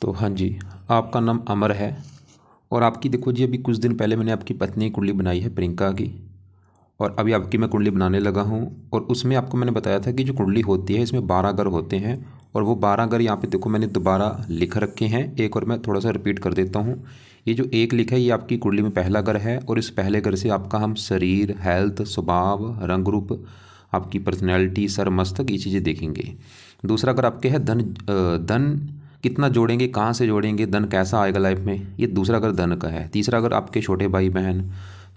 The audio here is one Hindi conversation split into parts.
तो हाँ जी, आपका नाम अमर है और आपकी देखो जी अभी कुछ दिन पहले मैंने आपकी पत्नी की कुंडली बनाई है प्रियंका की। और अभी आपकी मैं कुंडली बनाने लगा हूँ और उसमें आपको मैंने बताया था कि जो कुंडली होती है इसमें 12 घर होते हैं। और वो 12 घर यहाँ पे देखो मैंने दोबारा लिख रखे हैं एक, और मैं थोड़ा सा रिपीट कर देता हूँ। ये जो एक लिखा है ये आपकी कुंडली में पहला घर है और इस पहले घर से आपका हम शरीर, हेल्थ, स्वभाव, रंग रूप, आपकी पर्सनैलिटी, सर, मस्तक, ये चीज़ें देखेंगे। दूसरा घर आपके है धन। धन कितना जोड़ेंगे, कहाँ से जोड़ेंगे, धन कैसा आएगा लाइफ में, ये दूसरा घर धन का है। तीसरा घर आपके छोटे भाई बहन।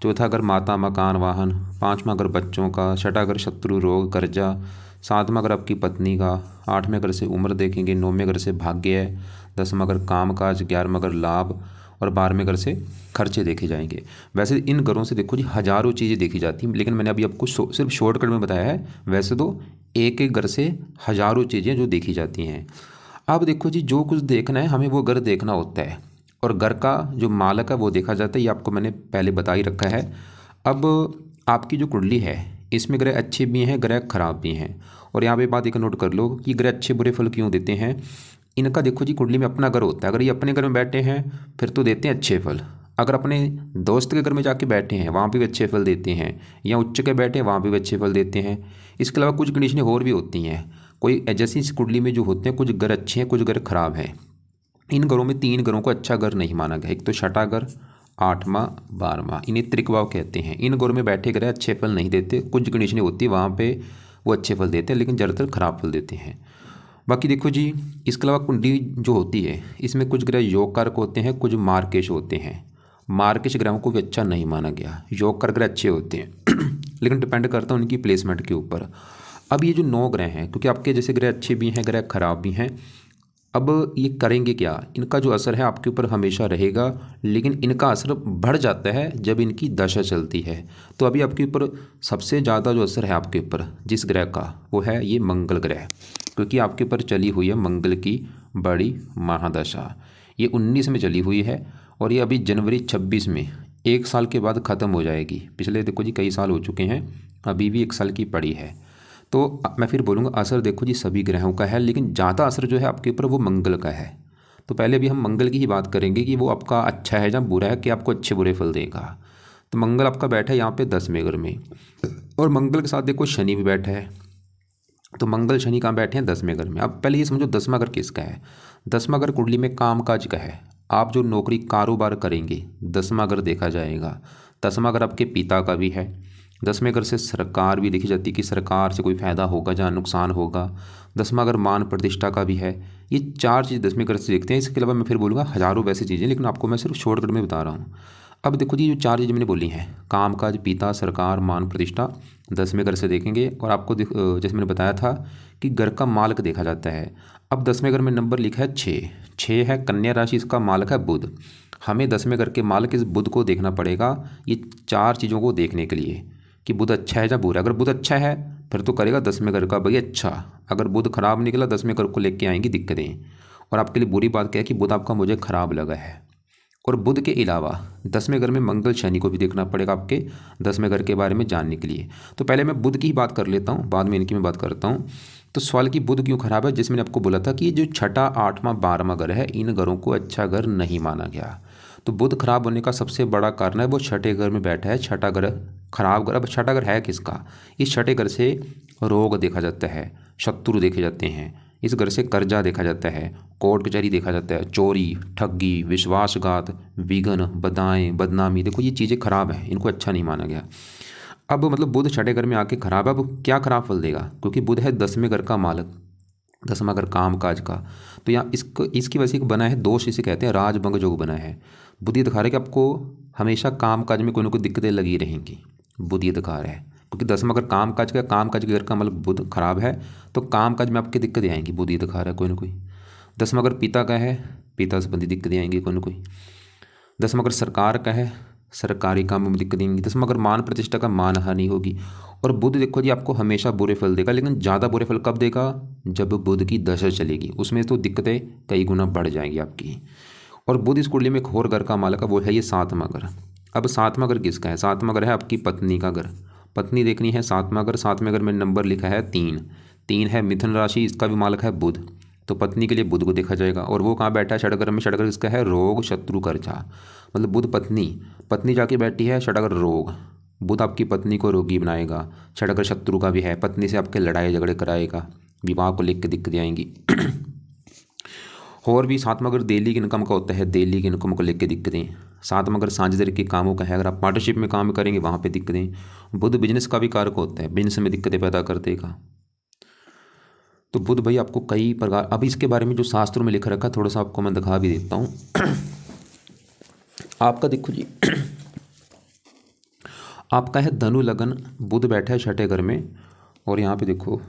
चौथा घर माता, मकान, वाहन। पांचवा घर बच्चों का। छठा घर शत्रु, रोग, कर्जा। सातवां घर आपकी पत्नी का। आठवें घर से उम्र देखेंगे। नौवें घर से भाग्य है। 10वां घर काम काज। 11वां घर लाभ और 12वें घर से खर्चे देखे जाएंगे। वैसे इन घरों से देखो जी हज़ारों चीज़ें देखी जाती हैं, लेकिन मैंने अभी आपको सिर्फ शॉर्टकट में बताया है। वैसे तो एक एक घर से हज़ारों चीज़ें जो देखी जाती हैं। अब देखो जी जो कुछ देखना है हमें वो घर देखना होता है और घर का जो मालिक है वो देखा जाता है। ये आपको मैंने पहले बता ही रखा है। अब आपकी जो कुंडली है इसमें ग्रह अच्छे भी हैं, ग्रह खराब भी हैं। और यहाँ पे बात एक नोट कर लो कि ग्रह अच्छे बुरे फल क्यों देते हैं। इनका देखो जी कुंडली में अपना घर होता है। अगर ये अपने घर में बैठे हैं फिर तो देते हैं अच्छे फल। अगर अपने दोस्त के घर में जाके बैठे हैं वहाँ पे भी अच्छे फल देते हैं, या उच्च के बैठे हैं वहाँ पे भी अच्छे फल देते हैं। इसके अलावा कुछ कंडीशनें और भी होती हैं। कोई जैसी इस कुंडली में जो होते हैं कुछ घर अच्छे हैं कुछ घर खराब हैं। इन घरों में 3 घरों को अच्छा घर नहीं माना गया। एक तो छठा घर, 8वां, 12वां, इन्हें त्रिकवाव कहते हैं। इन घरों में बैठे ग्रह अच्छे फल नहीं देते। कुछ कंडीशनें होती है वहाँ पे वो अच्छे फल देते हैं, लेकिन ज़्यादातर खराब फल देते हैं। बाकी देखो जी इसके अलावा कुंडली जो होती है इसमें कुछ ग्रह योग कारक होते हैं, कुछ मार्केश होते हैं। मार्केश ग्रहों को भी अच्छा नहीं माना गया। योग कारक ग्रह अच्छे होते हैं लेकिन डिपेंड करता है उनकी प्लेसमेंट के ऊपर। अब ये जो 9 ग्रह हैं, क्योंकि आपके जैसे ग्रह अच्छे भी हैं ग्रह खराब भी हैं, अब ये करेंगे क्या, इनका जो असर है आपके ऊपर हमेशा रहेगा, लेकिन इनका असर बढ़ जाता है जब इनकी दशा चलती है। तो अभी आपके ऊपर सबसे ज़्यादा जो असर है आपके ऊपर जिस ग्रह का वो है ये मंगल ग्रह, क्योंकि आपके ऊपर चली हुई है मंगल की बड़ी महादशा। ये 19 में चली हुई है और ये अभी जनवरी 26 में 1 साल के बाद ख़त्म हो जाएगी। पिछले देखो जी कई साल हो चुके हैं, अभी भी 1 साल की पड़ी है। तो मैं फिर बोलूँगा असर देखो जी सभी ग्रहों का है, लेकिन ज़्यादा असर जो है आपके ऊपर वो मंगल का है। तो पहले अभी हम मंगल की ही बात करेंगे कि वो आपका अच्छा है या बुरा है, कि आपको अच्छे बुरे फल देगा। तो मंगल आपका बैठा है यहाँ पे 10वें घर में, और मंगल के साथ देखो शनि भी बैठा है। तो मंगल शनि कहाँ बैठे हैं, 10वें घर में। अब पहले ये समझो 10वां घर किसका है। 10वां घर कुंडली में कामकाज का है। आप जो नौकरी कारोबार करेंगे 10वां घर देखा जाएगा। 10वां घर आपके पिता का भी है। 10वें घर से सरकार भी देखी जाती है कि सरकार से कोई फ़ायदा होगा या नुकसान होगा। 10वां घर मान प्रतिष्ठा का भी है। ये 4 चीज़ 10वें घर से देखते हैं। इसके अलावा मैं फिर बोलूँगा हज़ारों वैसी चीज़ें, लेकिन आपको मैं सिर्फ शॉर्टकट में बता रहा हूँ। अब देखो जी जो 4 चीज़ें मैंने बोली हैं, कामकाज, पिता, सरकार, मान प्रतिष्ठा, 10वें घर से देखेंगे। और आपको जैसे मैंने बताया था कि घर का मालिक देखा जाता है। अब 10वें घर में नंबर लिखा है 6। 6 है कन्या राशि, इसका मालिक है बुध। हमें 10वें घर के मालिक इस बुध को देखना पड़ेगा ये 4 चीज़ों को देखने के लिए कि बुध अच्छा है या बुरा। अगर बुध अच्छा है फिर तो करेगा 10वें घर का भाई अच्छा। अगर बुध खराब निकला 10वें घर को लेके आएंगी दिक्कतें। और आपके लिए बुरी बात क्या है कि बुध आपका मुझे खराब लगा है। और बुध के अलावा 10वें घर में मंगल शनि को भी देखना पड़ेगा आपके 10वें घर के बारे में जानने के लिए। तो पहले मैं बुध की ही बात कर लेता हूँ, बाद में इनकी मैं बात करता हूँ। तो सवाल की बुध क्यों खराब है, जिसमें मैंने आपको बोला था कि जो छठा, 8वां, 12वां घर है इन घरों को अच्छा घर नहीं माना गया। तो बुध खराब होने का सबसे बड़ा कारण है वो छठे घर में बैठा है। छठा घर खराब घर। अब छठा घर है किसका, इस छठे घर से रोग देखा जाता है, शत्रु देखे जाते हैं। इस घर से कर्जा देखा जाता है, कोर्ट कचहरी देखा जाता है, चोरी, ठगी, विश्वासघात, विघ्न, बदाएँ, बदनामी। देखो ये चीज़ें खराब हैं, इनको अच्छा नहीं माना गया। अब मतलब बुध छठे घर में आके खराब है। अब क्या खराब फल देगा, क्योंकि बुध है 10वें घर का मालिक, 10वां घर काम काज का। तो यहाँ इसको इसकी वजह से बना है दोष, इसे कहते हैं राजभंग योग बना है। बुध ये दिखा रहा है कि आपको हमेशा काम काज में कोई ना कोई दिक्कतें लगी रहेंगी। बुध ये दिखा रहा है क्योंकि 10वां घर काम काज का, काम काज के घर का मतलब बुध खराब है तो काम काज में आपकी दिक्कतें आएंगी। बुध ये दिखा रहा है कोई ना कोई। 10वां घर पिता का है, पिता संबंधी दिक्कतें आएंगी कोई ना कोई। 10वां घर सरकार का है, सरकारी कामों में दिक्कतें आएंगी। 10वां घर मान प्रतिष्ठा का, मान हानि होगी। और बुध देखो जी आपको हमेशा बुरे फल देगा, लेकिन ज़्यादा बुरे फल कब देगा, जब बुध की दशा चलेगी, उसमें तो दिक्कतें कई गुना बढ़ जाएंगी आपकी। और बुध इस कुंडली में एक और घर का मालिक है, वो है ये 7वां घर। अब 7वां घर किसका है, 7वां घर है आपकी पत्नी का घर। पत्नी देखनी है 7वां घर। 7वें घर में नंबर लिखा है 3। 3 है मिथुन राशि, इसका भी मालिक है बुध। तो पत्नी के लिए बुध को देखा जाएगा। और वो कहाँ बैठा है? षडगर में। षडगर किसका है? रोग, शत्रु, कर्जा। मतलब बुध पत्नी, पत्नी जाके बैठी है षडगर रोग, बुध आपकी पत्नी को रोगी बनाएगा। षडगर शत्रु का भी है, पत्नी से आपके लड़ाई झगड़े कराएगा, विवाह को लेकर दिक्कतें आएंगी। और भी साथ में अगर डेली की इनकम का होता है, डेली की इनकम को लेकर दिक्कतें। साथ में अगर साझेदारी के कामों का है, अगर आप पार्टनरशिप में काम करेंगे वहाँ पे दिक्कतें। बुध बिजनेस का भी कारक होता है, बिजनेस में दिक्कतें पैदा कर देगा। तो बुध भाई आपको कई प्रकार, अब इसके बारे में जो शास्त्रों में लिखा रखा है थोड़ा सा आपको मैं दिखा भी देता हूँ। आपका देखो जी, आपका है धनु लगन, बुध बैठा है छठे घर में। और यहाँ पे देखो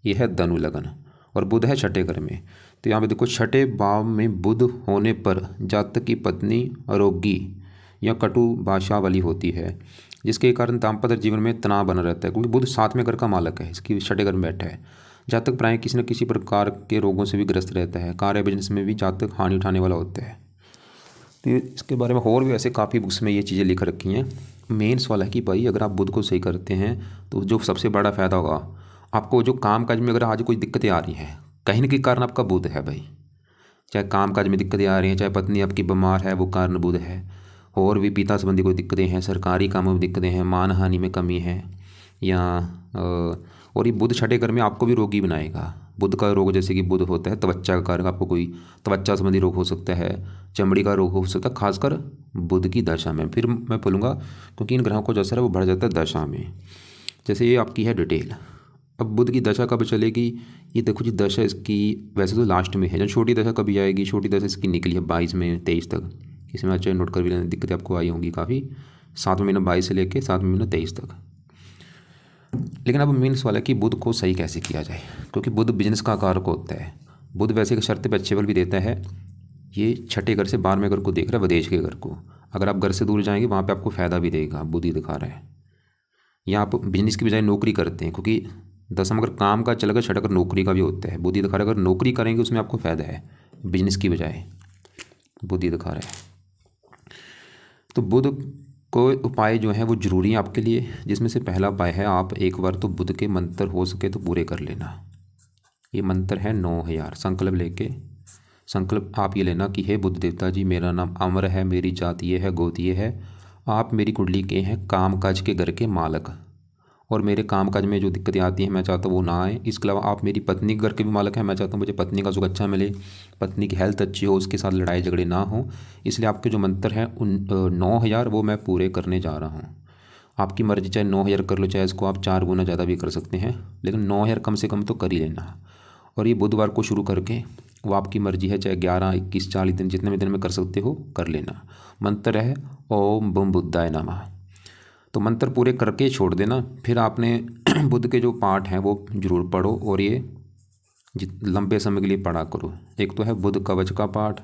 ये है धनु लगन और बुध है छठे घर में। तो यहाँ पे देखो छठे भाव में बुध होने पर जातक की पत्नी रोगी या कटु भाषा वाली होती है, जिसके कारण दाम्पत्य जीवन में तनाव बना रहता है, क्योंकि बुध 7वें घर का मालक है, इसकी छठे घर में बैठा है। जातक प्राय किसी न किसी प्रकार के रोगों से भी ग्रस्त रहता है, कार्य बिजनेस में भी जातक हानि उठाने वाला होता है। तो इसके बारे में और भी ऐसे काफ़ी बुक्स में ये चीज़ें लिख रखी हैं। मेन सवाल है कि भाई अगर आप बुध को सही करते हैं तो जो सबसे बड़ा फ़ायदा होगा आपको, जो काम काज में अगर आज कोई दिक्कतें आ रही हैं, कहीं न कहीं कारण आपका बुध है भाई। चाहे काम काज में दिक्कतें आ रही हैं, चाहे पत्नी आपकी बीमार है, वो कारण बुध है। और भी पिता संबंधी कोई दिक्कतें हैं, सरकारी कामों में दिक्कतें हैं, मान हानि में कमी है, या और ये बुध छठे घर में आपको भी रोगी बनाएगा। बुध का रोग जैसे कि बुध होता है त्वचा का कारक, आपको कोई त्वचा संबंधी रोग हो सकता है, चमड़ी का रोग हो सकता है, खासकर बुध की दशा में। फिर मैं बोलूँगा क्योंकि इन ग्रहों को जो असर है वो बढ़ जाता है दशा में। जैसे ये आपकी है डिटेल। अब बुध की दशा कब चलेगी? ये देखो जी, दशा इसकी वैसे तो लास्ट में है, जब छोटी दशा कभी आएगी, छोटी दशा इसकी निकली है 22 में 23 तक। इसमें अच्छा नोट कर भी लेना, दिक्कतें आपको आई होंगी काफ़ी, 7वें महीना 22 से लेकर 7वें महीना 23 तक। लेकिन अब मेन सवाल है कि बुध को सही कैसे किया जाए, क्योंकि बुध बिजनेस का कारक होता है। बुध वैसे एक शर्त पे अच्छे बल भी देता है। ये छठे घर से 12वें घर को देख रहा है, विदेश के घर को। अगर आप घर से दूर जाएंगे वहाँ पे आपको फ़ायदा भी देगा, बुध ही दिखा रहा है। या आप बिजनेस की बजाय नौकरी करते हैं, क्योंकि दसम अगर काम का चलेगा, छठा अगर नौकरी का भी होता है, बुध ही दिखा रहा है। अगर नौकरी करेंगे उसमें आपको फ़ायदा है, बिजनेस की बजाय बुध ही दिखा रहा है। तो बुध को उपाय जो है वो ज़रूरी है आपके लिए, जिसमें से पहला उपाय है आप एक बार तो बुध के मंत्र हो सके तो पूरे कर लेना। ये मंत्र है 9000 संकल्प लेके। संकल्प आप ये लेना कि हे बुध देवता जी, मेरा नाम अमर है, मेरी जात ये है, गोत्र ये है, आप मेरी कुंडली के हैं कामकाज के घर के मालक, और मेरे कामकाज में जो दिक्कतें आती हैं मैं चाहता हूँ वो ना आए। इसके अलावा आप मेरी पत्नी के घर के भी मालक हैं, मैं चाहता हूँ मुझे पत्नी का सुख अच्छा मिले, पत्नी की हेल्थ अच्छी हो, उसके साथ लड़ाई झगड़े ना हो। इसलिए आपके जो मंत्र हैं उन 9000 वो मैं पूरे करने जा रहा हूँ। आपकी मर्जी, चाहे 9000 कर लो, चाहे इसको आप 4 गुना ज़्यादा भी कर सकते हैं, लेकिन 9000 कम से कम तो कर ही लेना। और ये बुधवार को शुरू करके, वो आपकी मर्जी है, चाहे 11, 21, 40 दिन, जितने भी दिन में कर सकते हो कर लेना। मंत्र है ओम बम बुद्धाय नमः। तो मंत्र पूरे करके छोड़ देना। फिर आपने बुध के जो पाठ हैं वो जरूर पढ़ो, और ये लंबे समय के लिए पढ़ा करो। एक तो है बुध कवच का पाठ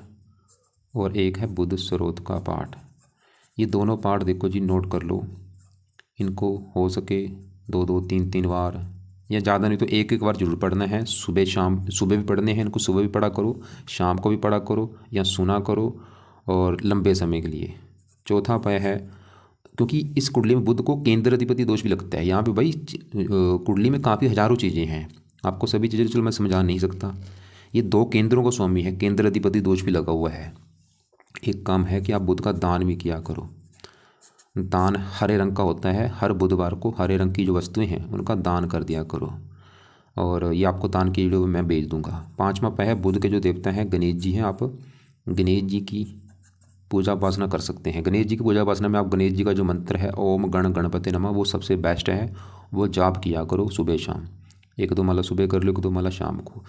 और एक है बुध स्रोत का पाठ। ये दोनों पाठ देखो जी, नोट कर लो। इनको हो सके 2-2, 3-3 बार, या ज़्यादा नहीं तो एक बार जरूर पढ़ना है। सुबह शाम, सुबह भी पढ़ने हैं इनको, सुबह भी पढ़ा करो, शाम को भी पढ़ा करो या सुना करो, और लंबे समय के लिए। चौथा उपाय है, क्योंकि इस कुंडली में बुध को केंद्र अधिपति दोष भी लगता है। यहाँ पे भाई कुंडली में काफ़ी हजारों चीज़ें हैं, आपको सभी चीज़ें चलो मैं समझा नहीं सकता। ये 2 केंद्रों को स्वामी है, केंद्र अधिपति दोष भी लगा हुआ है। एक काम है कि आप बुध का दान भी किया करो। दान हरे रंग का होता है, हर बुधवार को हरे रंग की जो वस्तुएं हैं उनका दान कर दिया करो, और ये आपको दान की वीडियो मैं भेज दूंगा। 5वां उपाय है, बुध के जो देवता हैं गणेश जी हैं, आप गणेश जी की पूजा उपासना कर सकते हैं। गणेश जी की पूजा उपासना में आप गणेश जी का जो मंत्र है ओम गण गणपति नमः, वो सबसे बेस्ट है, वो जाप किया करो सुबह शाम। 1-2 माला सुबह कर लो, 1-2 माला शाम को।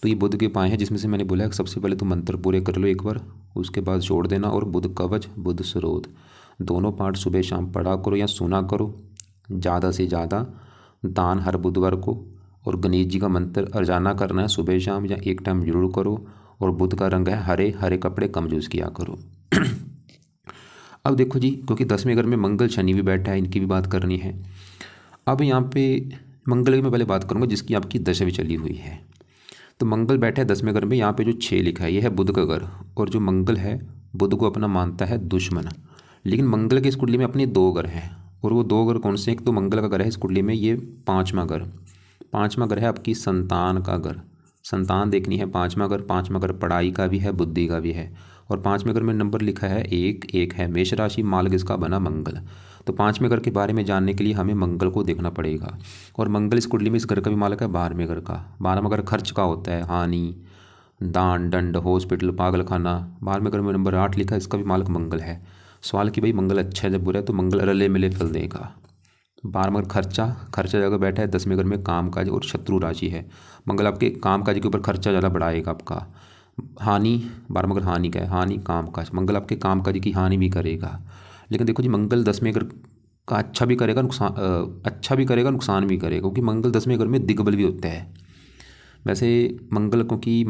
तो ये बुध के उपाय हैं, जिसमें से मैंने बोला सबसे पहले तो मंत्र पूरे कर लो एक बार, उसके बाद छोड़ देना। और बुध कवच, बुध स्रोत, दोनों पाठ सुबह शाम पढ़ा करो या सुना करो। ज़्यादा से ज़्यादा दान हर बुधवार को, और गणेश जी का मंत्र अर्जाना करना है सुबह शाम, या एक टाइम जरूर करो। और बुध का रंग है हरे, हरे कपड़े कम यूज़ किया करो। अब देखो जी, क्योंकि 10वें घर में मंगल शनि भी बैठा है, इनकी भी बात करनी है। अब यहाँ पे मंगल की मैं पहले बात करूँगा जिसकी आपकी दशा भी चली हुई है। तो मंगल बैठा है 10वें घर में, यहाँ पे जो 6 लिखा है ये है बुध का घर, और जो मंगल है बुध को अपना मानता है दुश्मन। लेकिन मंगल के इस कुंडली में अपने 2 घर हैं, और वो 2 घर कौन से? एक तो मंगल का घर है इस कुंडली में, ये 5वां घर। 5वां घर है आपकी संतान का घर, संतान देखनी है। पाँचवा घर पढ़ाई का भी है, बुद्धि का भी है। और पाँचवें घर में नंबर लिखा है एक, एक है। मेष राशि, माल किसका बना? मंगल। तो पाँचवें घर के बारे में जानने के लिए हमें मंगल को देखना पड़ेगा। और मंगल इस कुंडली में इस घर का भी मालक है, 12वें घर का। 12वां घर खर्च का होता है, हानि, दान, दंड, हॉस्पिटल, पागलखाना। 12वें घर में नंबर 8 लिखा है, इसका भी मालक मंगल है। सवाल कि भाई मंगल अच्छा है जब बुरा है, तो मंगल रले मिले फल देगा। 12वां घर खर्चा जगह बैठा है। 10वें घर में कामकाज और शत्रु राशि है। मंगल आपके कामकाज के ऊपर खर्चा ज़्यादा बढ़ाएगा आपका। हानि, 12वां घर हानि का है, हानि कामकाज। मंगल आपके कामकाज की हानि भी करेगा। लेकिन देखो जी, मंगल 10वें घर का अच्छा भी करेगा, अच्छा भी करेगा, नुकसान भी करेगा, क्योंकि मंगल 10वें घर में दिग्बल भी होता है। वैसे मंगल क्योंकि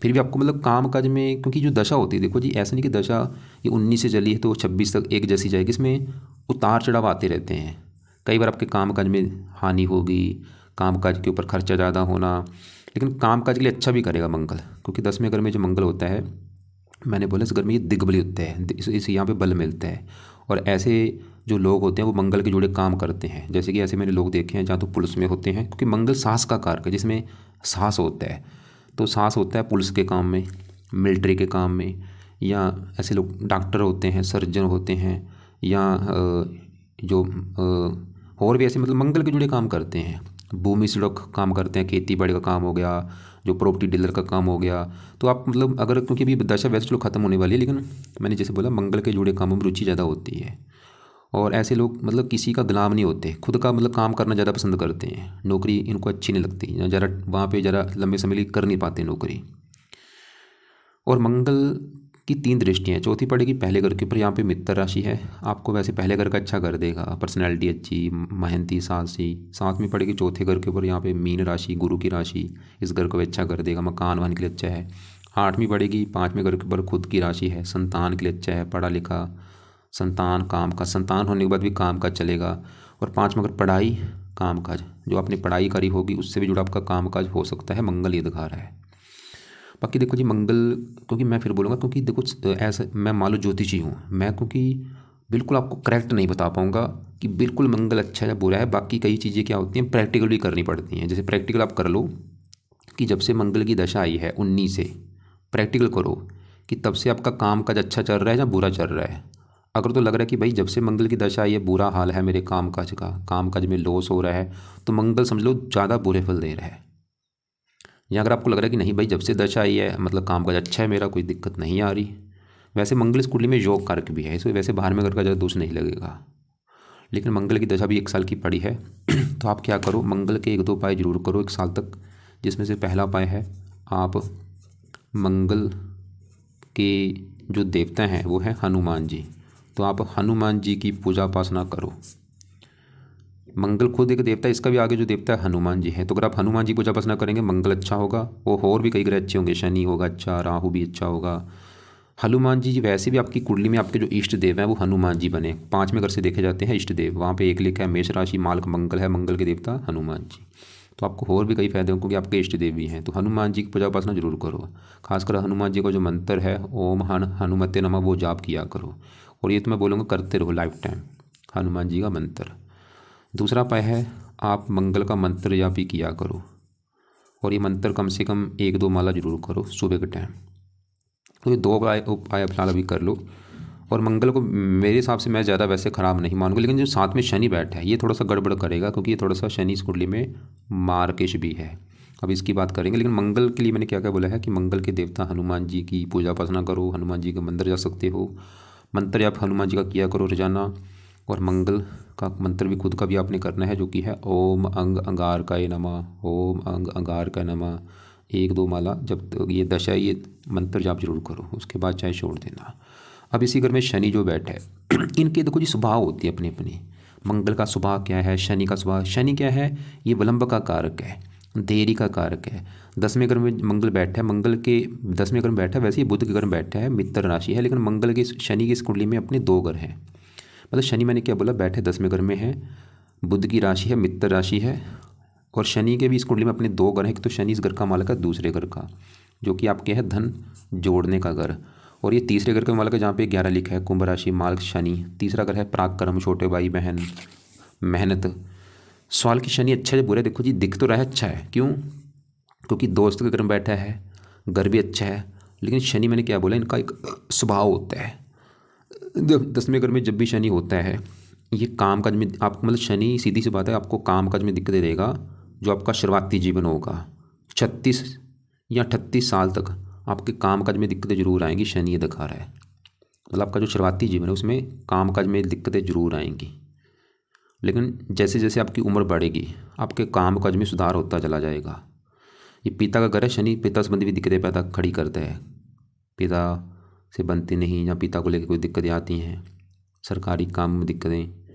फिर भी आपको काम काज में, क्योंकि जो दशा होती है, देखो जी ऐसा नहीं कि दशा ये 19 से चली है तो 26 तक एक जैसी जाएगी। इसमें उतार चढ़ाव आते रहते हैं। कई बार आपके काम काज में हानि होगी, काम काज के ऊपर खर्चा ज़्यादा होना, लेकिन काम काज के लिए अच्छा भी करेगा मंगल, क्योंकि 10वें घर में जो मंगल होता है, मैंने बोला इस घर में ये दिग्बली होता है, इस यहाँ पे बल मिलता है। और ऐसे जो लोग होते हैं वो मंगल के जुड़े काम करते हैं। जैसे कि ऐसे मैंने लोग देखे हैं जहाँ तो पुलिस में होते हैं, क्योंकि मंगल साहस का कारक है, जिसमें साहस होता है। तो साहस होता है पुलिस के काम में, मिलिट्री के काम में, या ऐसे लोग डॉक्टर होते हैं, सर्जन होते हैं, या जो और भी ऐसे मंगल के जुड़े काम करते हैं। भूमि सड़क काम करते हैं, खेती बाड़ी का काम हो गया, जो प्रॉपर्टी डीलर का काम हो गया। तो आप अगर, क्योंकि अभी दशा वैसे चलो ख़त्म होने वाली है, लेकिन मैंने जैसे बोला मंगल के जुड़े कामों में रुचि ज़्यादा होती है। और ऐसे लोग किसी का गुलाम नहीं होते, खुद का काम करना ज़्यादा पसंद करते हैं। नौकरी इनको अच्छी नहीं लगती, ज़रा वहाँ पे ज़रा लंबे समय लिए कर नहीं पाते नौकरी। और मंगल की 3 दृष्टियाँ, चौथी पड़ेगी पहले घर के ऊपर, यहाँ पे मित्र राशि है। आपको वैसे पहले घर का अच्छा कर देगा, पर्सनैलिटी अच्छी, मेहनती, साहसी। साथ में पड़ेगी चौथे घर के ऊपर, यहाँ पे मीन राशि, गुरु की राशि, इस घर को अच्छा कर देगा, मकान वाहन के लिए अच्छा है। 8वीं पड़ेगी 5वें घर के ऊपर, खुद की राशि है, संतान के लिए अच्छा है, पढ़ा लिखा संतान, काम का संतान होने के बाद भी काम काज चलेगा। और 5वां घर पढ़ाई, काम काज, जो आपने पढ़ाई करी होगी उससे भी जुड़ा आपका काम काज हो सकता है, मंगल ये दिखा रहा है। बाकी देखो जी मंगल, क्योंकि मैं फिर बोलूँगा, क्योंकि देखो ऐसा मैं मान लो ज्योतिषी हूँ मैं, क्योंकि बिल्कुल आपको करेक्ट नहीं बता पाऊँगा कि बिल्कुल मंगल अच्छा है या बुरा है। बाकी कई चीज़ें क्या होती हैं, प्रैक्टिकल भी करनी पड़ती हैं। जैसे प्रैक्टिकल आप कर लो कि जब से मंगल की दशा आई है 19 से, प्रैक्टिकल करो कि तब से आपका काम काज अच्छा चल रहा है या बुरा चल रहा है। अगर तो लग रहा है कि भाई जब से मंगल की दशा आई है बुरा हाल है मेरे काम काज का, काम काज में लॉस हो रहा है, तो मंगल समझ लो ज़्यादा बुरे फल दे रहा है। या अगर आपको लग रहा है कि नहीं भाई जब से दशा आई है काम काज अच्छा है मेरा, कोई दिक्कत नहीं आ रही। वैसे मंगल इस कुंडली में योग कारक भी है, इसमें वैसे बाहर में घर का ज़्यादा दोष नहीं लगेगा, लेकिन मंगल की दशा भी 1 साल की पड़ी है। तो आप क्या करो, मंगल के 1-2 उपाय जरूर करो 1 साल तक। जिसमें से पहला उपाय है, आप मंगल के जो देवता हैं वो हैं हनुमान जी। तो आप हनुमान जी की पूजा उपासना करो। मंगल खुद एक देवता है, इसका भी आगे जो देवता है हनुमान जी है। तो अगर आप हनुमान जी पूजा उपासना करेंगे मंगल अच्छा होगा। वो और भी कई ग्रह अच्छे होंगे, शनि होगा अच्छा, राहु भी अच्छा होगा। हनुमान जी वैसे भी आपकी कुंडली में आपके जो इष्ट देव हैं वो हनुमान जी बने, 5वें घर से देखे जाते हैं इष्ट देव। वहाँ पे एक लिखा है मेष राशि, मालक मंगल है, मंगल के देवता हनुमान जी। तो आपको और भी कई फायदे होंगे क्योंकि आपके इष्ट देव भी हैं। तो हनुमान जी की पूजा उपासना जरूर करो। खासकर हनुमान जी का जो मंत्र है ओम हनुमते नमः, वो जाप किया करो। और ये तो मैं बोलूँगा करते रहो लाइफ टाइम हनुमान जी का मंत्र। दूसरा उपाय है, आप मंगल का मंत्र जाप भी किया करो। और ये मंत्र कम से कम 1-2 माला जरूर करो सुबह के टाइम। तो ये 2 उपाय फिलहाल अभी कर लो। और मंगल को मेरे हिसाब से मैं ज़्यादा वैसे ख़राब नहीं मानूंगा, लेकिन जो साथ में शनि बैठा है ये थोड़ा सा गड़बड़ करेगा, क्योंकि ये थोड़ा सा शनि इस कुंडली में मार्केश भी है। अब इसकी बात करेंगे, लेकिन मंगल के लिए मैंने क्या क्या बोला है कि मंगल के देवता हनुमान जी की पूजा उपासना करो, हनुमान जी के मंदिर जा सकते हो, मंत्र आप हनुमान जी का किया करो रोजाना। और मंगल का मंत्र भी खुद का भी आपने करना है, जो कि है ओम अंग अंगारकाय नमः, ओम अंग अंगारकाय नमः। 1-2 माला जब तक ये दशा ये मंत्र जाप जरूर करो, उसके बाद चाहे छोड़ देना। अब इसी घर में शनि जो बैठा है इनके देखो जी स्वभाव होती है अपनी अपनी। मंगल का स्वभाव क्या है, शनि का स्वभाव, शनि क्या है, ये विलंब का कारक है, देरी का कारक है। 10वें घर में मंगल बैठा है, मंगल के 10वें घर में बैठा है, वैसे ही बुध के घर में बैठा है, मित्र राशि है। लेकिन मंगल के शनि की इस कुंडली में अपने 2 घर हैं। शनि मैंने क्या बोला, बैठे 10वें घर में है, बुध की राशि है, मित्र राशि है। और शनि के भी इस कुंडली में अपने 2 घर हैं। एक तो शनि इस घर का मालक है, दूसरे घर का जो कि आपके है धन जोड़ने का घर। और ये तीसरे घर का मालक है जहाँ पे 11 लिखा है, कुंभ राशि, मालक शनि। तीसरा घर है पराक्रम, छोटे भाई बहन, मेहनत। सवाल कि शनि अच्छा है बुरा है, देखो जी दिख तो रहा है अच्छा है, क्यों, क्योंकि दोस्त के घर में बैठा है, घर भी अच्छा है। लेकिन शनि मैंने क्या बोला, इनका एक स्वभाव होता है। 10वें घर में जब भी शनि होता है, ये काम काज में आपको, मतलब शनि सीधी सी बात है, आपको काम काज में दिक्कतें देगा। जो आपका शुरुआती जीवन होगा 36 या 38 साल तक, आपके काम काज में दिक्कतें जरूर आएंगी। शनि ये दिखा रहा है, मतलब आपका जो शुरुआती जीवन है उसमें काम काज में दिक्कतें जरूर आएंगी। लेकिन जैसे जैसे आपकी उम्र बढ़ेगी, आपके काम काज में सुधार होता चला जाएगा। ये पिता का घर है, शनि पिता संबंधी भी दिक्कतें पैदा खड़ी करता है। पिता से बनती नहीं, या पिता को लेकर कोई दिक्कतें आती हैं, सरकारी काम में दिक्कतें।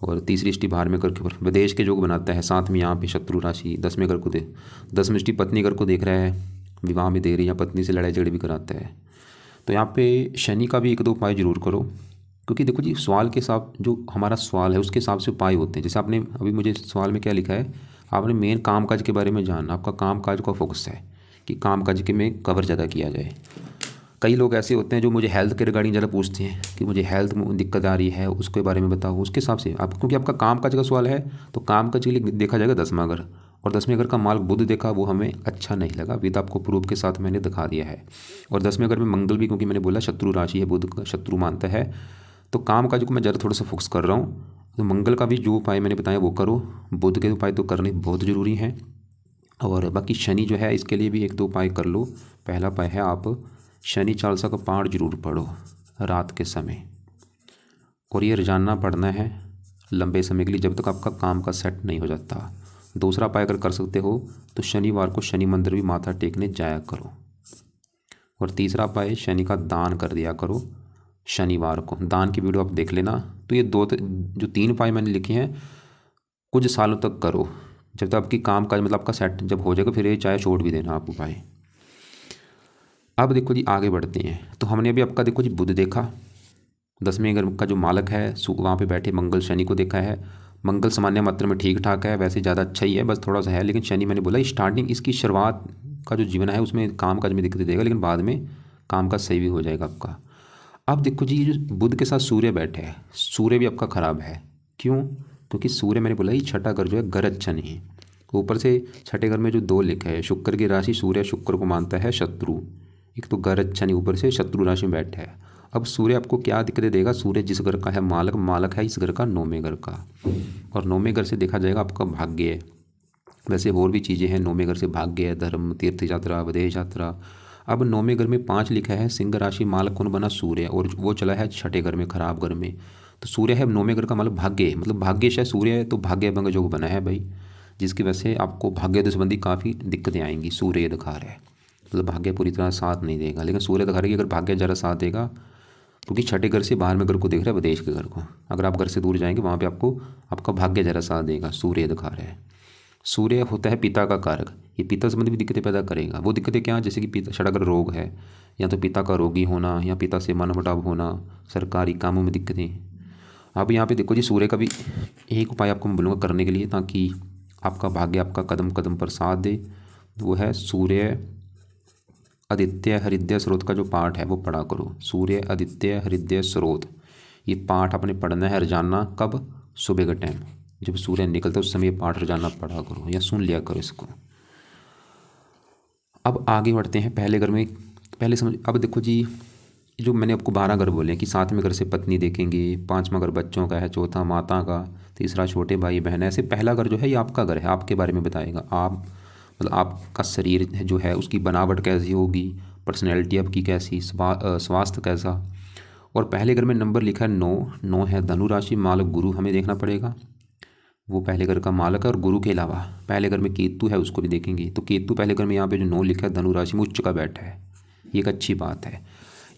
और तीसरी दृष्टि बाहर में करके विदेश के योग बनाता है। साथ में यहाँ पे शत्रु राशि 10वें घर को 10वें दृष्टि पत्नी घर को देख रहा है, विवाह में देरी या पत्नी से लड़ाई झगड़े भी कराता है। तो यहाँ पे शनि का भी 1-2 उपाय जरूर करो, क्योंकि देखो जी, सवाल के हिसाब, जो हमारा सवाल है उसके हिसाब से उपाय होते हैं। जैसे आपने अभी मुझे सवाल में क्या लिखा है, आपने मेन कामकाज के बारे में जानना, आपका कामकाज का फोकस है कि कामकाज के में कवर ज़्यादा किया जाए। कई लोग ऐसे होते हैं जो मुझे हेल्थ के रिगार्डिंग ज़्यादा पूछते हैं कि मुझे हेल्थ में दिक्कत आ रही है, उसके बारे में बताओ। उसके हिसाब से आप, क्योंकि आपका कामकाज का सवाल है, तो कामकाज के लिए देखा जाएगा 10वां घर। और 10वें घर का मालिक बुध देखा, वो हमें अच्छा नहीं लगा, विद आपको प्रूफ के साथ मैंने दिखा दिया है। और 10वें घर में मंगल भी, क्योंकि मैंने बोला शत्रु राशि है, बुध का शत्रु मानता है, तो कामकाज को मैं ज़रा थोड़ा सा फोकस कर रहा हूँ। तो मंगल का भी जो उपाय मैंने बताया वो करो, बुध के उपाय तो करने बहुत ज़रूरी हैं। और बाकी शनि जो है, इसके लिए भी 1-2 उपाय कर लो। पहला उपाय है, आप शनि चालीसा का पाठ जरूर पढ़ो रात के समय, और ये रोजाना पढ़ना है लंबे समय के लिए, जब तक आपका काम का सेट नहीं हो जाता। दूसरा उपाय अगर कर सकते हो तो शनिवार को शनि मंदिर भी माथा टेकने जाया करो। और तीसरा उपाय, शनि का दान कर दिया करो शनिवार को। दान की वीडियो आप देख लेना। तो ये जो 3 उपाय मैंने लिखे हैं, कुछ सालों तक करो, जब तक आपकी काम काज, मतलब आपका सेट जब हो जाएगा, फिर ये चाहे छोड़ भी देना आप उपाय। अब देखो जी, आगे बढ़ते हैं। तो हमने अभी आपका देखो जी बुध देखा, 10वें घर का जो मालक है वहाँ पे बैठे मंगल शनि को देखा है। मंगल सामान्य मात्रा में ठीक ठाक है, वैसे ज़्यादा अच्छा ही है, बस थोड़ा सा है। लेकिन शनि मैंने बोला स्टार्टिंग, इसकी शुरुआत का जो जीवन है उसमें काम काज में दिक्कत देगा, लेकिन बाद में काम काज सही भी हो जाएगा आपका। अब देखो जी, ये जो बुध के साथ सूर्य बैठे हैं, सूर्य भी आपका ख़राब है। क्यों? क्योंकि सूर्य मैंने बोला, ये छठा घर जो है, घर अच्छा नहीं है। ऊपर से छठे घर में जो 2 लिखा है, शुक्र की राशि, सूर्य शुक्र को मानता है शत्रु। एक तो घर अच्छा नहीं, ऊपर से शत्रु राशि में बैठा है। अब सूर्य आपको क्या दिक्कतें देगा? सूर्य जिस घर का है मालक है इस घर का 9वें घर का, और 9वें घर से देखा जाएगा आपका भाग्य है। वैसे और भी चीज़ें हैं, 9वें घर से भाग्य है, धर्म, तीर्थ यात्रा, विदेश यात्रा। अब 9वें घर में 5 लिखा है, सिंह राशि, मालक कौन बना? सूर्य, और वो चला है छठे घर में, खराब घर में। तो सूर्य है 9वें घर का मालक, भाग्य है, मतलब भाग्यशाह सूर्य है, तो भाग्य भंग योग बना है भाई, जिसकी वजह से आपको भाग्य संबंधी काफ़ी दिक्कतें आएंगी। सूर्य दिखा रहा है, मतलब भाग्य पूरी तरह साथ नहीं देगा, लेकिन सूर्य दिखा रहा है कि अगर भाग्य ज़रा साथ देगा, क्योंकि छठे घर से बाहर में घर को देख रहा है, विदेश के घर को। अगर आप घर से दूर जाएंगे वहाँ पे आपको आपका भाग्य ज़रा साथ देगा, सूर्य दिखा रहा है। सूर्य होता है पिता का कारक, ये पिता संबंधी भी दिक्कतें पैदा करेगा। वो दिक्कतें क्या, जैसे कि पिता छठा घर रोग है, या तो पिता का रोगी होना, या पिता से मनमुटाव होना, सरकारी कामों में दिक्कतें। अब यहाँ पे देखो जी, सूर्य का भी एक उपाय आपको मैं बोलूँगा करने के लिए, ताकि आपका भाग्य आपका कदम कदम पर साथ दे। वो है सूर्य आदित्य हृदय स्रोत का जो पाठ है वो पढ़ा करो। सूर्य आदित्य हृदय स्रोत, ये पाठ आपने पढ़ना है रोजाना। कब? सुबह का टाइम, जब सूर्य निकलता है उस समय ये पाठ रोजाना पढ़ा करो या सुन लिया करो इसको। अब आगे बढ़ते हैं। पहले घर में पहले समझ, अब देखो जी, जो मैंने आपको 12 घर बोले कि 7वें घर से पत्नी देखेंगे, 5वां घर बच्चों का है, चौथा माता का, तीसरा छोटे भाई बहन। ऐसे पहला घर जो है ये आपका घर है, आपके बारे में बताएगा। आप मतलब आपका शरीर जो है उसकी बनावट कैसी होगी, पर्सनैलिटी आपकी कैसी, स्वास्थ्य कैसा। और पहले घर में नंबर लिखा है 9 है धनु राशि, मालक गुरु हमें देखना पड़ेगा, वो पहले घर का मालक है। और गुरु के अलावा पहले घर में केतु है, उसको भी देखेंगे। तो केतु पहले घर में यहाँ पे जो 9 लिखा है धनु राशि में उच्च का बैठा है, ये एक अच्छी बात है।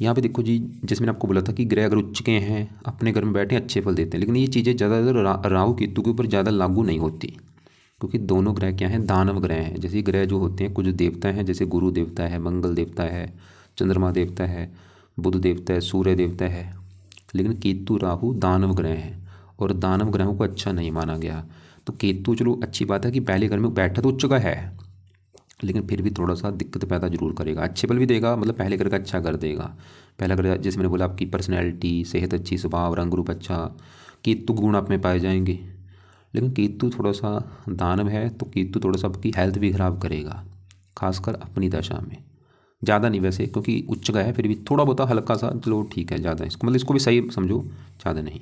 यहाँ पे देखो जी, जैसे मैंने आपको बोला था कि ग्रह अगर उच्च के हैं, अपने घर में बैठे अच्छे फल देते हैं, लेकिन ये चीज़ें ज़्यादातर राहु केतु के ऊपर ज़्यादा लागू नहीं होती, क्योंकि दोनों ग्रह क्या हैं? दानव ग्रह हैं। जैसे ग्रह जो होते हैं, कुछ देवता हैं, जैसे गुरु देवता है, मंगल देवता है, चंद्रमा देवता है, बुध देवता है, सूर्य देवता है। लेकिन केतु राहु दानव ग्रह हैं, और दानव ग्रहों को अच्छा नहीं माना गया। तो केतु चलो अच्छी बात है कि पहले घर में बैठा तो उच्च का है, लेकिन फिर भी थोड़ा सा दिक्कत पैदा जरूर करेगा। अच्छे फल भी देगा, मतलब पहले घर का अच्छा कर देगा। पहला घर जैसे मैंने बोला, आपकी पर्सनैलिटी, सेहत अच्छी, स्वभाव, रंग रूप अच्छा, केतु गुण आप में पाए जाएंगे। लेकिन केतु थोड़ा सा दानव है, तो केतु थोड़ा सा आपकी हेल्थ भी ख़राब करेगा। खासकर अपनी दशा में। ज़्यादा नहीं वैसे, क्योंकि उच्च का है, फिर भी थोड़ा बहुत हल्का सा, चलो ठीक है, ज़्यादा इसको मतलब इसको भी सही समझो, ज़्यादा नहीं।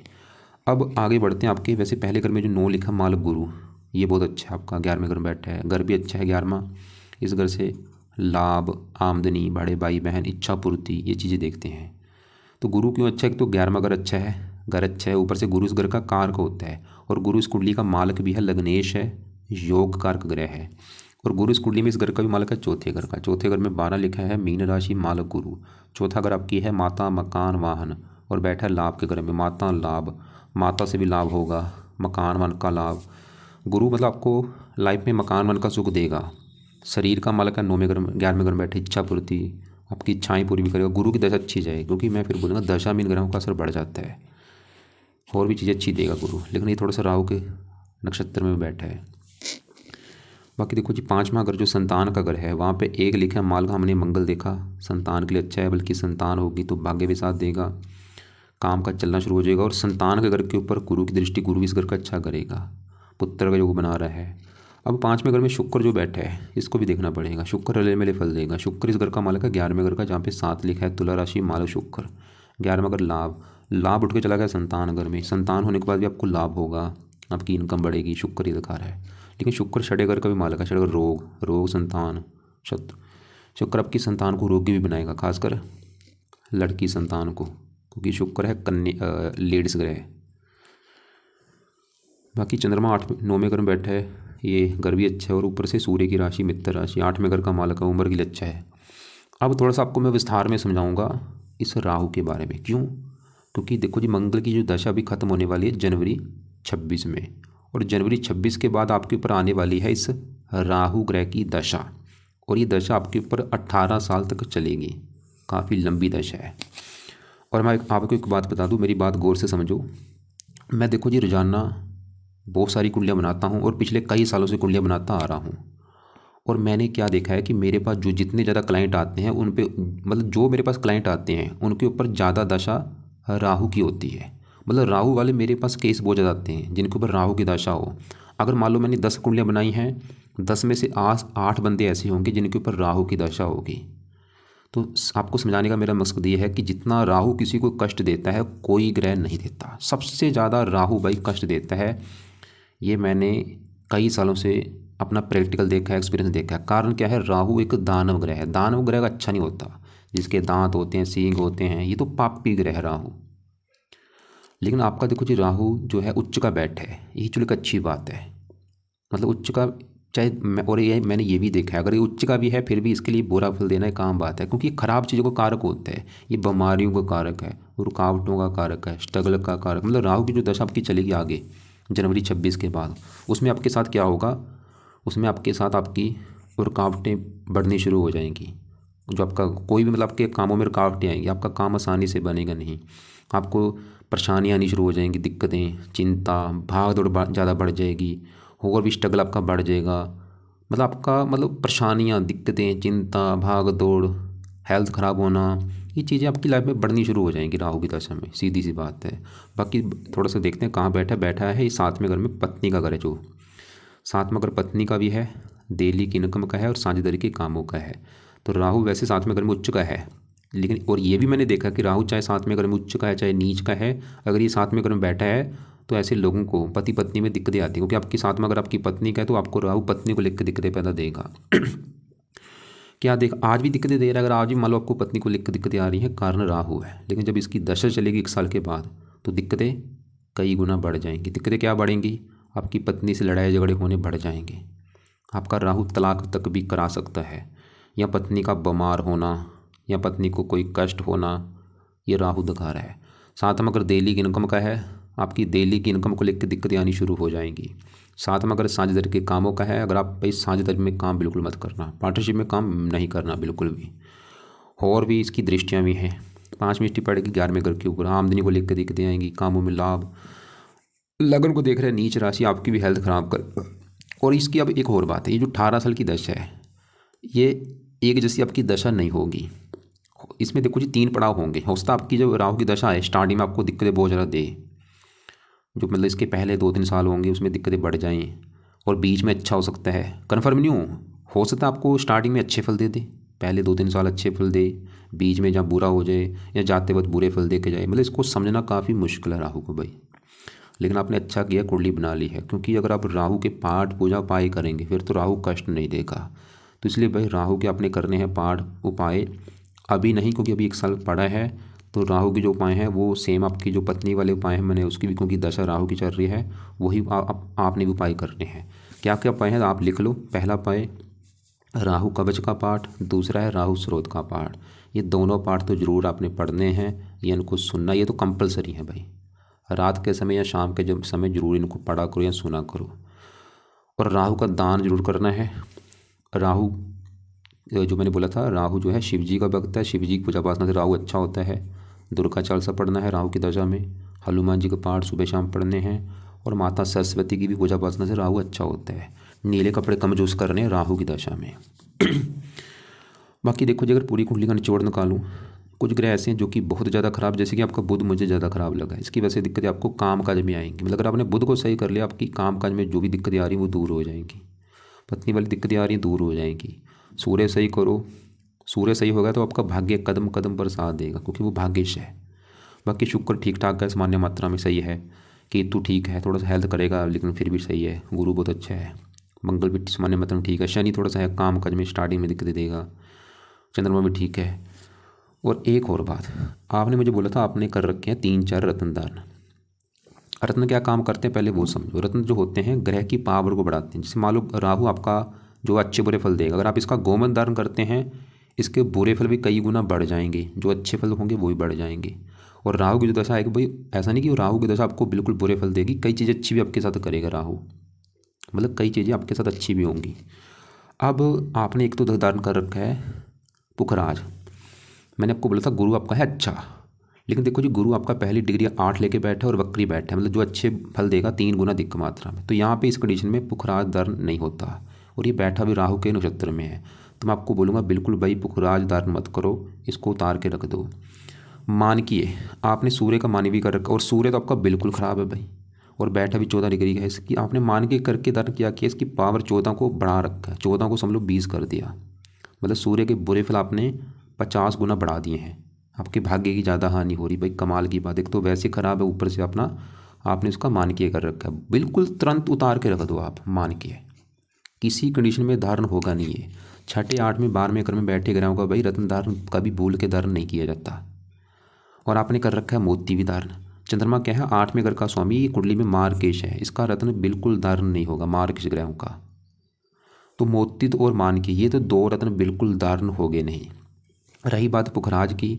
अब आगे बढ़ते हैं आपके। वैसे पहले घर में जो 9 लिखा मालक गुरु, ये बहुत अच्छा है आपका, 11वें घर में बैठा है। घर भी अच्छा है 11वां। इस घर से लाभ, आमदनी, बड़े भाई बहन, इच्छा पूर्ति, ये चीज़ें देखते हैं। तो गुरु क्यों अच्छा है? तो 11वां घर अच्छा है, घर अच्छा है, ऊपर से गुरु इस घर का कारक होता है, और गुरु इस कुंडली का मालक भी है, लग्नेश है, योग कारक ग्रह है। और गुरु इस कुंडली में इस घर का भी मालक है चौथे घर का। चौथे घर में 12 लिखा है, मीन राशि मालक गुरु। चौथा घर आपकी है माता, मकान, वाहन, और बैठा है लाभ के घर में। माता लाभ, माता से भी लाभ होगा, मकान वन का लाभ। गुरु मतलब आपको लाइफ में मकान वन का सुख देगा। शरीर का मालक है 9वें घर में, 11वें घर में बैठे, इच्छा पूर्ति, आपकी इच्छाएं पूरी भी करेगा। गुरु की दशा अच्छी जाए, क्योंकि मैं फिर बोलूँगा दशा में इन ग्रहों का असर बढ़ जाता है, और भी चीज़ें अच्छी देगा गुरु। लेकिन ये थोड़ा सा राहु के नक्षत्र में बैठा है। बाकी देखो जी, 5वां घर जो संतान का घर है, वहाँ पे 1 लिखा है माल का, हमने मंगल देखा, संतान के लिए अच्छा है, बल्कि संतान होगी तो भाग्य भी साथ देगा, काम का चलना शुरू हो जाएगा। और संतान के घर के ऊपर गुरु की दृष्टि, गुरु इस घर का अच्छा करेगा, पुत्र का योग बना रहा है। अब 5वें घर में शुक्र जो बैठा है, इसको भी देखना पड़ेगा। शुक्र रले मेले फल देगा। शुक्र इस घर का मालक है 11वें घर का, जहाँ पे 7 लिखा है, तुला राशि मालक शुक्र। 11वां घर लाभ, लाभ उठ के चला गया संतान घर में। संतान होने के बाद भी आपको लाभ होगा, आपकी इनकम बढ़ेगी, शुक्र ही दिखा रहा है। लेकिन शुक्र षडे घर का भी मालक है। षडे घर रोग, रोग, संतान, शत्रु। शुक्र आपकी संतान को रोगी भी बनाएगा, खासकर लड़की संतान को, क्योंकि शुक्र है कन्या, लेडीज ग्रह। बाकी चंद्रमा 9वें घर में बैठा है, ये घर भी अच्छा है, और ऊपर से सूर्य की राशि मित्र राशि, 8वें घर का मालक है, उम्र के लिए अच्छा है। अब थोड़ा सा आपको मैं विस्तार में समझाऊंगा इस राहु के बारे में। क्यों? क्योंकि देखो जी, मंगल की जो दशा अभी खत्म होने वाली है जनवरी 26 में, और जनवरी 26 के बाद आपके ऊपर आने वाली है इस राहु ग्रह की दशा, और ये दशा आपके ऊपर 18 साल तक चलेगी, काफ़ी लंबी दशा है। और मैं आपको एक बात बता दूं, मेरी बात गौर से समझो। मैं देखो जी रोजाना बहुत सारी कुंडलियाँ बनाता हूँ, और पिछले कई सालों से कुंडलियाँ बनाता आ रहा हूँ। और मैंने क्या देखा है कि मेरे पास जो जितने ज़्यादा क्लाइंट आते हैं उन पे, मतलब जो मेरे पास क्लाइंट आते हैं उनके ऊपर ज़्यादा दशा राहु की होती है। मतलब राहु वाले मेरे पास केस बहुत ज़्यादा आते हैं जिनके ऊपर राहु की दशा हो। अगर मान लो मैंने 10 कुंडलियाँ बनाई हैं, 10 में से 8 बंदे ऐसे होंगे जिनके ऊपर राहु की दशा होगी। तो आपको समझाने का मेरा मकसद ये है कि जितना राहु किसी को कष्ट देता है, कोई ग्रह नहीं देता। सबसे ज़्यादा राहु भाई कष्ट देता है। ये मैंने कई सालों से अपना प्रैक्टिकल देखा है, एक्सपीरियंस देखा है। कारण क्या है? राहु एक दानव ग्रह है। दानव ग्रह का अच्छा नहीं होता, जिसके दांत होते हैं, सींग होते हैं, ये तो पापी ग्रह है राहु। लेकिन आपका देखो जी, राहु जो है उच्च का बैठ है, यही चलो एक अच्छी बात है। मतलब उच्च का, चाहे मैं, और ये मैंने ये भी देखा है, अगर ये उच्च का भी है फिर भी इसके लिए बुरा फल देना एक आम बात है, क्योंकि खराब चीज़ों का कारक होता है। ये बीमारियों का कारक है, रुकावटों का कारक है, स्ट्रगल का कारक। मतलब राहु की जो दशा आपकी चलेगी आगे जनवरी 26 के बाद, उसमें आपके साथ क्या होगा? उसमें आपके साथ आपकी रुकावटें बढ़नी शुरू हो जाएंगी। जो आपका कोई भी, मतलब आपके कामों में रुकावटें आएंगी, आपका काम आसानी से बनेगा नहीं, आपको परेशानियाँ आनी शुरू हो जाएंगी, दिक्कतें, चिंता, भाग दौड़ ज़्यादा बढ़ जाएगी, और भी स्ट्रगल आपका बढ़ जाएगा। मतलब आपका, मतलब परेशानियाँ, दिक्कतें, चिंता, भाग दौड़, हेल्थ ख़राब होना, ये चीज़ें आपकी लाइफ में बढ़नी शुरू हो जाएंगी राहु की दशा में, सीधी सी बात है। बाकी थोड़ा सा देखते हैं कहाँ बैठा है। ये 7वें घर में पत्नी का घर है, जो 7वां घर पत्नी का भी है, डेली की इनकम का है, और साझेदारी के कामों का है। तो राहु वैसे 7वें घर में उच्च का है, लेकिन और ये भी मैंने देखा कि राहु चाहे 7वें घर में उच्च का है चाहे नीच का है, अगर ये 7वें घर में बैठा है तो ऐसे लोगों को पति पत्नी में दिक्कतें आती हैं, क्योंकि आपकी 7वां अगर आपकी पत्नी का है तो आपको राहु पत्नी को लेकर दिक्कतें पैदा देगा। क्या देख, आज भी दिक्कतें दे रहा है। अगर आज भी मान लो आपको पत्नी को लेकर दिक्कतें आ रही हैं, कारण राहु है। लेकिन जब इसकी दशा चलेगी 1 साल के बाद, तो दिक्कतें कई गुना बढ़ जाएंगी। दिक्कतें क्या बढ़ेंगी? आपकी पत्नी से लड़ाई झगड़े होने बढ़ जाएंगे, आपका राहु तलाक तक भी करा सकता है, या पत्नी का बीमार होना, या पत्नी को कोई कष्ट होना, ये राहु दिखा रहा है। 7वां अगर डेली की इनकम का है, आपकी डेली की इनकम को लेकर दिक्कतें आनी शुरू हो जाएंगी। 7वां अगर साझेदारी के कामों का है, अगर आप भाई साझेदारी में काम बिल्कुल मत करना, पार्टनरशिप में काम नहीं करना बिल्कुल भी। और भी इसकी दृष्टियाँ भी हैं। 5वीं दृष्टि पड़ेगी 11वें घर के ऊपर, आमदनी को लेकर दिक्कतें आएंगी, कामों में लाभ। लगन को देख रहे हैं नीच राशि, आपकी भी हेल्थ खराब कर। और इसकी अब एक और बात है, ये जो 18 साल की दशा है, ये एक जैसी आपकी दशा नहीं होगी। इसमें देखो जी 3 पड़ाव होंगे। हो सकता है आपकी जो राहु की दशा है स्टार्टिंग में आपको दिक्कतें बहुत ज़्यादा दे, जो मतलब इसके पहले 2-3 साल होंगे उसमें दिक्कतें बढ़ जाएं, और बीच में अच्छा हो सकता है, कन्फर्म नहीं हो सकता है आपको स्टार्टिंग में अच्छे फल दे दे, पहले 2-3 साल अच्छे फल दे, बीच में जहाँ बुरा हो जाए या जाते वक्त बुरे फल दे के जाए, मतलब इसको समझना काफ़ी मुश्किल है राहु को भाई। लेकिन आपने अच्छा किया कुंडली बना ली है, क्योंकि अगर आप राहु के पाठ पूजा उपाय करेंगे फिर तो राहु कष्ट नहीं देगा। तो इसलिए भाई राहु के आपने करने हैं पाठ उपाय, अभी नहीं क्योंकि अभी 1 साल पड़ा है। तो राहु के जो उपाय हैं वो सेम आपकी जो पत्नी वाले उपाय हैं मैंने उसकी भी, क्योंकि दशा राहु की चल रही है, वही आपने भी उपाय करने हैं। क्या क्या उपाय हैं आप लिख लो। पहला उपाय राहु कवच का पाठ, दूसरा है राहु स्रोत का पाठ। ये दोनों पाठ तो ज़रूर आपने पढ़ने हैं, ये इनको सुनना, ये तो कंपलसरी है भाई। रात के समय या शाम के जब समय जरूर इनको पढ़ा करो या सुना करो। और राहु का दान जरूर करना है। राहु जो मैंने बोला था, राहु जो है शिव जी का भक्त है, शिव जी की पूजा उपासना से राहु अच्छा होता है। दुर्गा चालीसा पढ़ना है राहु की दशा में, हनुमान जी के पाठ सुबह शाम पढ़ने हैं, और माता सरस्वती की भी पूजा उपासना से राहु अच्छा होता है। नीले कपड़े कम यूज़ करने हैं राहु की दशा में। बाकी देखो जी, अगर पूरी कुंडली का निचोड़ निकालूं, कुछ ग्रह ऐसे हैं जो कि बहुत ज़्यादा खराब, जैसे कि आपका बुध मुझे ज़्यादा खराब लगा, इसकी वजह से दिक्कतें आपको काम काज में आएंगी। मतलब अगर आपने बुध को सही कर लिया, आपकी काम काज में जो भी दिक्कतें आ रही हैं वो दूर हो जाएंगी, पत्नी वाली दिक्कतें आ रही हैं दूर हो जाएंगी। सूर्य सही करो, सूर्य सही होगा तो आपका भाग्य कदम कदम पर साथ देगा, क्योंकि वो भाग्यश है। बाकी शुक्र ठीक ठाक है, सामान्य मात्रा में सही है। केतु ठीक है, थोड़ा सा हेल्थ करेगा लेकिन फिर भी सही है। गुरु बहुत अच्छा है। मंगल भी सामान्य मात्रा में ठीक है। शनि थोड़ा सा है, काम काज में स्टार्टिंग में दिक्कतें देगा। चंद्रमा भी ठीक है। और एक और बात, आपने मुझे बोला था आपने कर रखे हैं 3-4 रत्न दान। रत्न क्या काम करते हैं पहले वो समझो। रत्न जो होते हैं ग्रह की पावर को बढ़ाते हैं। जैसे मान लो राहु आपका जो अच्छे बुरे फल देगा, अगर आप इसका गोमन धारण करते हैं, इसके बुरे फल भी कई गुना बढ़ जाएंगे, जो अच्छे फल होंगे वो भी बढ़ जाएंगे। और राहु की जो दशा है कि भाई ऐसा नहीं कि राहु की दशा आपको बिल्कुल बुरे फल देगी, कई चीज़ें अच्छी भी आपके साथ करेगा राहु, मतलब कई चीज़ें आपके साथ अच्छी भी होंगी। अब आपने एक तो धारण कर रखा है पुखराज। मैंने आपको बोला था गुरु आपका है अच्छा, लेकिन देखो जी गुरु आपका पहली डिग्री 8 लेके बैठा है और वक्री बैठा है, मतलब जो अच्छे फल देगा 3 गुना अधिक मात्रा में। तो यहाँ पे इस कंडीशन में पुखराज धारण नहीं होता, और ये बैठा भी राहु के नक्षत्र में है। तो मैं आपको बोलूँगा बिल्कुल भाई पुखराज धारण मत करो, इसको उतार के रख दो। मानकीय आपने सूर्य का मानी भी कर रखा, और सूर्य तो आपका बिल्कुल ख़राब है भाई, और बैठा भी 14 डिग्री का है। इसकी आपने मान के करके धारण किया कि इसकी पावर 14 को बढ़ा रखा है, 14 को समझ लो 20 कर दिया। मतलब सूर्य के बुरे फल आपने 50 गुना बढ़ा दिए हैं। आपके भाग्य की ज़्यादा हानि हो रही भाई, कमाल की बात। एक तो वैसे खराब है, ऊपर से अपना आपने उसका मानकीय कर रखा है। बिल्कुल तुरंत उतार के रख दो आप मानकीय, किसी कंडीशन में धारण होगा नहीं है। 6ठे 8वें 12वें घर में बैठे ग्रहों का भाई रत्न धारण कभी भूल के धारण नहीं किया जाता। और आपने कर रखा है मोती भी धारण। चंद्रमा क्या है 8वें घर का स्वामी, ये कुंडली में मार्गकेश है, इसका रत्न बिल्कुल धारण नहीं होगा मार्गकेश ग्रहों का। तो मोती तो और मानकीय, ये तो 2 रत्न बिल्कुल धारण हो गए नहीं। रही बात पुखराज की,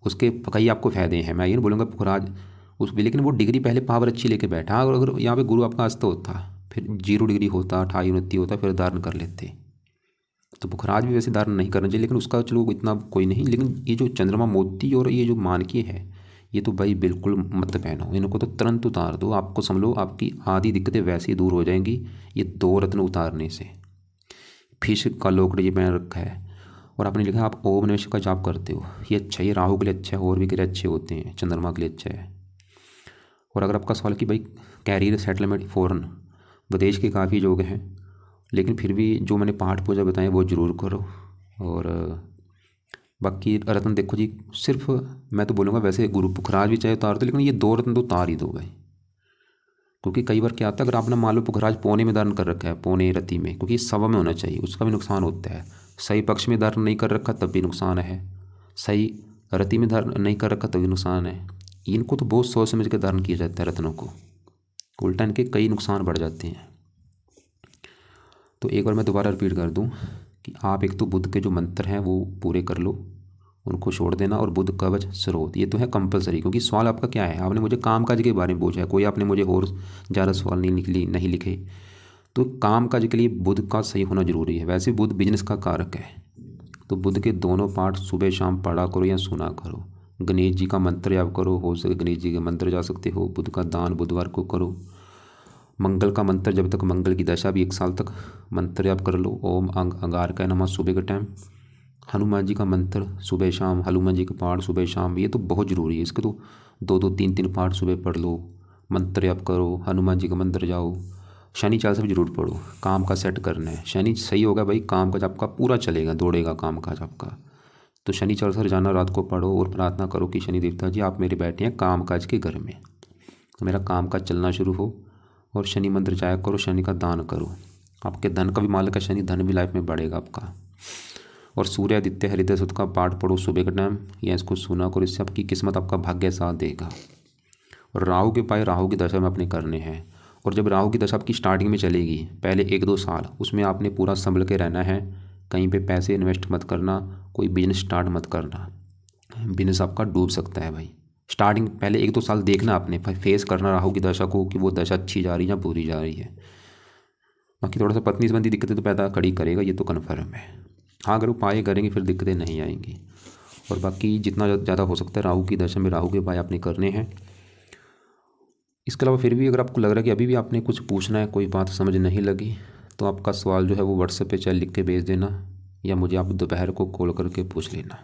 उसके कई आपको फायदे हैं, मैं ये नहीं बोलूँगा पुखराज उस, लेकिन वो डिग्री पहले पावर अच्छी लेके बैठा। अगर यहाँ पे गुरु आपका अस्त होता, फिर 0 डिग्री होता, 28 29 होता, फिर धारण कर लेते। तो पुखराज भी वैसे धारण नहीं करना चाहिए, लेकिन उसका चलो इतना कोई नहीं। लेकिन ये जो चंद्रमा मोती और ये जो मानकीय है, ये तो भाई बिल्कुल मत पहनो, इनको तो तुरंत उतार दो। आपको समझ लो आपकी आधी दिक्कतें वैसे ही दूर हो जाएंगी ये 2 रत्न उतारने से। फिश का लोकड़ ये पहन रखा है, और आपने लिखा आप ओम नमः शिवाय का जाप करते हो, ये अच्छा है, ये राहु के लिए अच्छा है, और भी ग्रह अच्छे होते हैं, चंद्रमा के लिए अच्छा है। और अगर आपका सवाल कि भाई कैरियर सेटलमेंट फ़ॉरन विदेश के काफ़ी योग हैं, लेकिन फिर भी जो मैंने पाठ पूजा बताएं वो ज़रूर करो। और बाकी रत्न देखो जी, सिर्फ मैं तो बोलूँगा वैसे गुरु पुखराज भी चाहे उतार दो, लेकिन ये 2 रत्न तो उतार ही दो भाई। क्योंकि कई बार क्या आता है, अगर आपने मान लो पुखराज पौने में धारण कर रखा है, पौने रति में, क्योंकि सवा में होना चाहिए, उसका भी नुकसान होता है। सही पक्ष में धारण नहीं कर रखा तब भी नुकसान है, सही रति में धारण नहीं कर रखा तब भी नुकसान है। इनको तो बहुत सोच समझ के धारण किया जाता है रत्नों को, उल्टा इनके कई नुकसान बढ़ जाते हैं। तो एक बार मैं दोबारा रिपीट कर दूं कि आप एक तो बुध के जो मंत्र हैं वो पूरे कर लो, उनको छोड़ देना, और बुध कवच स्रोत ये तो है कंपलसरी। क्योंकि सवाल आपका क्या है, आपने मुझे कामकाज के बारे में पूछा है, कोई आपने मुझे और ज़्यादा सवाल नहीं लिखे। तो कामकाज के लिए बुध का सही होना जरूरी है। वैसे बुध बिजनेस का कारक है, तो बुध के दोनों पाठ सुबह शाम पढ़ा करो या सुना करो। गणेश जी का मंत्र याद करो, हो सके गणेश जी के मंत्र जा सकते हो। बुध का दान बुधवार को करो। मंगल का मंत्र जब तक मंगल की दशा भी 1 साल तक मंत्र याद कर लो, ओम अंगार का नमः सुबह के टाइम। हनुमान जी का मंत्र सुबह शाम, हनुमान जी का पाठ सुबह शाम, ये तो बहुत ज़रूरी है। इसके तो 2-2 3-3 पाठ सुबह पढ़ लो, मंत्र याद करो, हनुमान जी का मंत्र जाओ। शनि चालीसा भी जरूर पढ़ो, काम का सेट करना है। शनि सही होगा भाई, काम काज आपका पूरा चलेगा, दौड़ेगा काम काज आपका। तो शनि चालीसा रोजाना रात को पढ़ो और प्रार्थना करो कि शनि देवता जी आप मेरे बैठे हैं काम काज के घर में, तो मेरा काम काज चलना शुरू हो। और शनि मंत्र जाया करो, शनि का दान करो, आपके धन का भी मालिक है शनि, धन भी लाइफ में बढ़ेगा आपका। और सूर्य आदित्य हृदय सुत का पाठ पढ़ो सुबह के टाइम, या इसको सुना करो, इससे आपकी किस्मत आपका भाग्य साथ देगा। और राहु के उपाय राहु की दशा में अपने करने हैं। और जब राहु की दशा आपकी स्टार्टिंग में चलेगी पहले 1-2 साल, उसमें आपने पूरा संभल के रहना है, कहीं पे पैसे इन्वेस्ट मत करना, कोई बिजनेस स्टार्ट मत करना, बिजनेस आपका डूब सकता है भाई। स्टार्टिंग पहले 1-2 साल देखना आपने, फेस करना राहु की दशा को कि वो दशा अच्छी जा रही है या बुरी जा रही है। बाकी थोड़ा सा पत्नी संबंधी दिक्कतें तो पैदा खड़ी करेगा, ये तो कन्फर्म है। हाँ अगर उपाय करेंगे फिर दिक्कतें नहीं आएंगी। और बाकी जितना ज़्यादा हो सकता है राहु की दशा में राहु के उपाय आपने करने हैं। इसके अलावा फिर भी अगर आपको लग रहा है कि अभी भी आपने कुछ पूछना है, कोई बात समझ नहीं लगी, तो आपका सवाल जो है वो व्हाट्सएप पे चाहे लिख के भेज देना, या मुझे आप दोपहर को कॉल करके पूछ लेना।